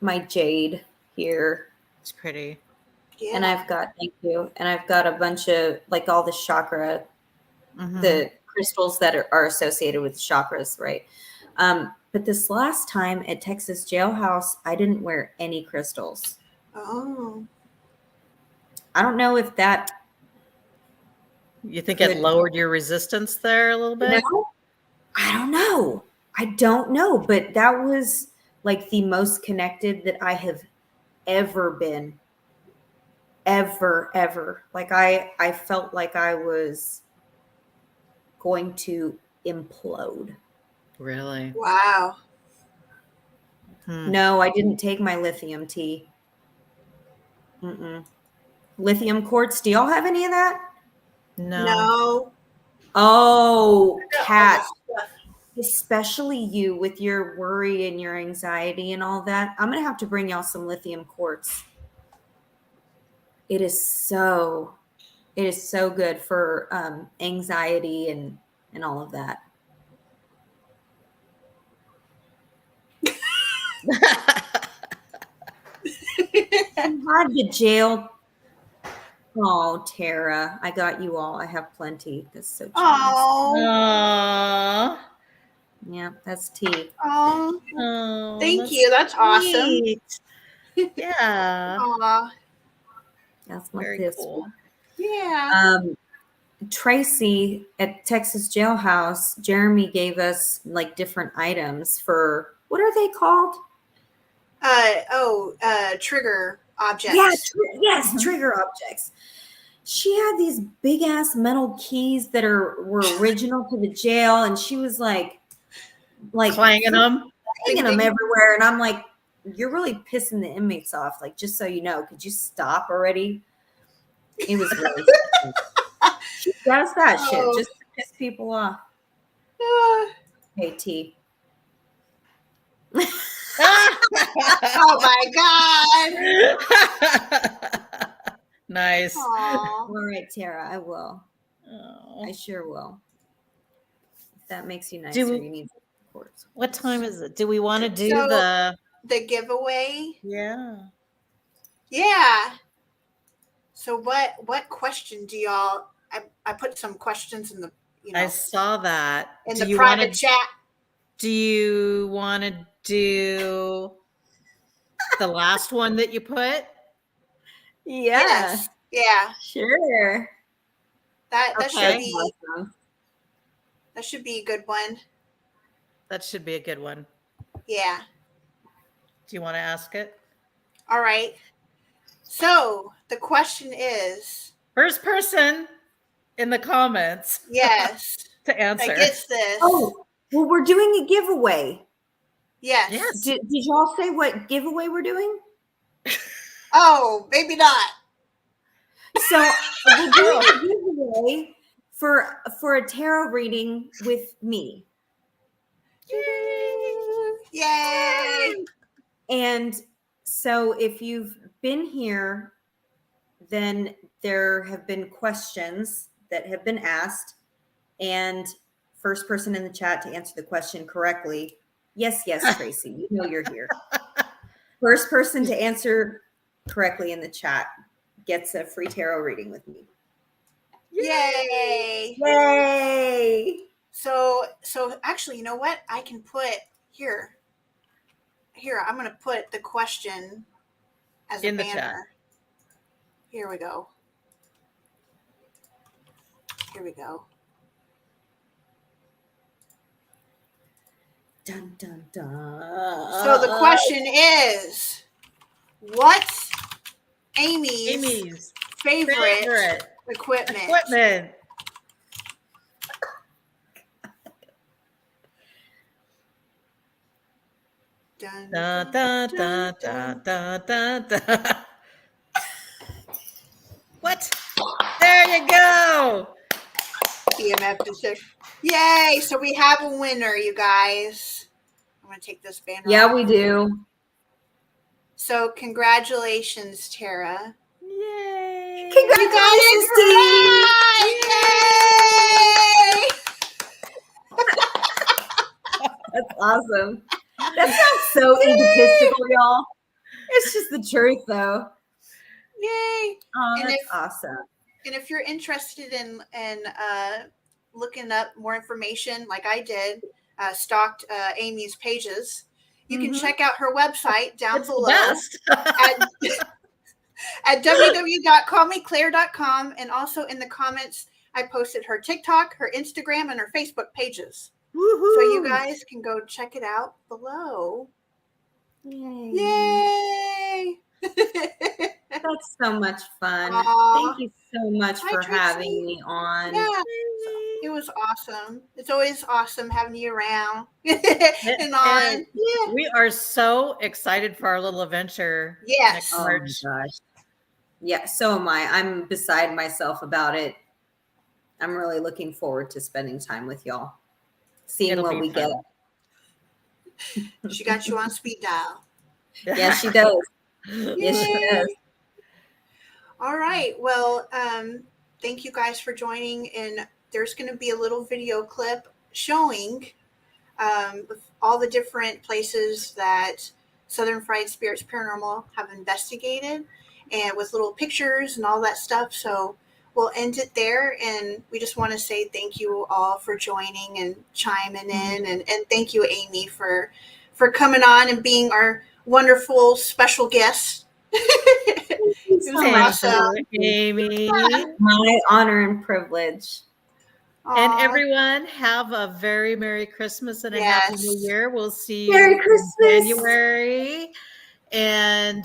my jade here. It's pretty. Yeah. And I've got, thank you. And I've got a bunch of like all the chakra, the crystals that are associated with chakras, right? But this last time at Texas Jailhouse, I didn't wear any crystals. Oh. I don't know if that. You think it lowered your resistance there a little bit? No, I don't know. I don't know. But that was like the most connected that I have ever been. Ever. Like I felt like I was going to implode. Really? Wow. No, I didn't take my lithium tea. Lithium quartz. Do y'all have any of that? No. Oh, Kat. Especially you with your worry and your anxiety and all that. I'm going to have to bring y'all some lithium quartz. It is so good for anxiety and all of that. Had the jail. Oh, Tara, I got you all. I have plenty. That's so generous. Oh. Yeah, that's tea. Oh. Thank you. That's awesome. Yeah. Aw. That's my Very cool. Yeah. Tracy at Texas Jailhouse, Jeremy gave us like different items for, what are they called? Trigger objects. Yeah, yes, trigger objects. She had these big ass metal keys that were original to the jail, and she was like clanging them everywhere. And I'm like, you're really pissing the inmates off. Like, just so you know, could you stop already? It was really she does that shit just to piss people off. Hey, T. Oh my God. Nice. Aww. All right, Tara, I will. Oh. I sure will. If that makes you nicer, you need quartz. What time is it? Do we want to do the giveaway? Yeah. So what question do y'all? I put some questions in the I saw that in the private chat. Do you want to do the last one that you put? Yeah. Yes. Yeah. Sure. That Okay. should be awesome. That should be a good one. That should be a good one. Yeah. Do you want to ask it? All right. So the question is, first person in the comments. Yes. To answer. That gets this. Oh, well, we're doing a giveaway. Yes. Did y'all say what giveaway we're doing? Oh, maybe not. So we're doing a giveaway for a tarot reading with me. Yay! And so if you've been here, then there have been questions that have been asked, and first person in the chat to answer the question correctly. Yes, Tracy, you know you're here. First person to answer correctly in the chat gets a free tarot reading with me. Yay! Yay! So actually, you know what? I can put here. I'm going to put the question as in a the banner. chat. Here we go. Dun, dun, dun. So the question is, what's Amy's favorite equipment? Dun, dun, dun, dun, dun, dun, dun, dun. What? There you go. have to check. Yay! So we have a winner, you guys. I'm going to take this banner Yeah, off. we do. So congratulations, Tara. Yay! Congratulations, team! Yay! That's awesome. That sounds so egotistical, y'all. It's just the truth, though. Yay! Oh, And that's if- awesome. And if you're interested in looking up more information, like I did, stalked Amy's pages, you can check out her website down It's the below best. at www.callmeclair.com, and also in the comments I posted her TikTok, her Instagram, and her Facebook pages. Woohoo! So you guys can go check it out below. Yay! That's so much fun. Aw. Thank you so much Hi, for Trixie. having me on. Yeah, it was awesome. It's always awesome having you around and on. And Yeah. we are so excited for our little adventure Yes. next Oh my March. gosh. Yeah, so am I. I'm beside myself about it. I'm really looking forward to spending time with y'all, seeing It'll what be we fun. get. She got you on speed dial. Yeah, she does. Yes, she Yay. does. All right. Well, thank you guys for joining. And there's going to be a little video clip showing all the different places that Southern Fried Spirits Paranormal have investigated, and with little pictures and all that stuff. So we'll end it there. And we just want to say thank you all for joining and chiming in. And thank you, Amy, for coming on and being our wonderful special guest. It was so much. awesome. Amy. My honor and privilege. And Aw. everyone, have a very Merry Christmas and a Happy New Yes. Year. We'll see you Merry in Christmas. January. And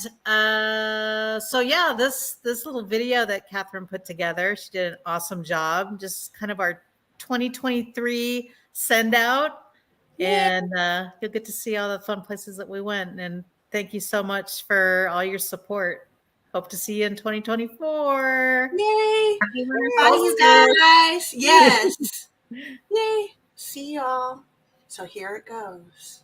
so yeah, this little video that Catherine put together, she did an awesome job. Just kind of our 2023 send out. And you'll get to see all the fun places that we went. And thank you so much for all your support. Hope to see you in 2024. Yay. Happy winter Bye, you solstice. guys. Yes. Yay. See y'all. So here it goes.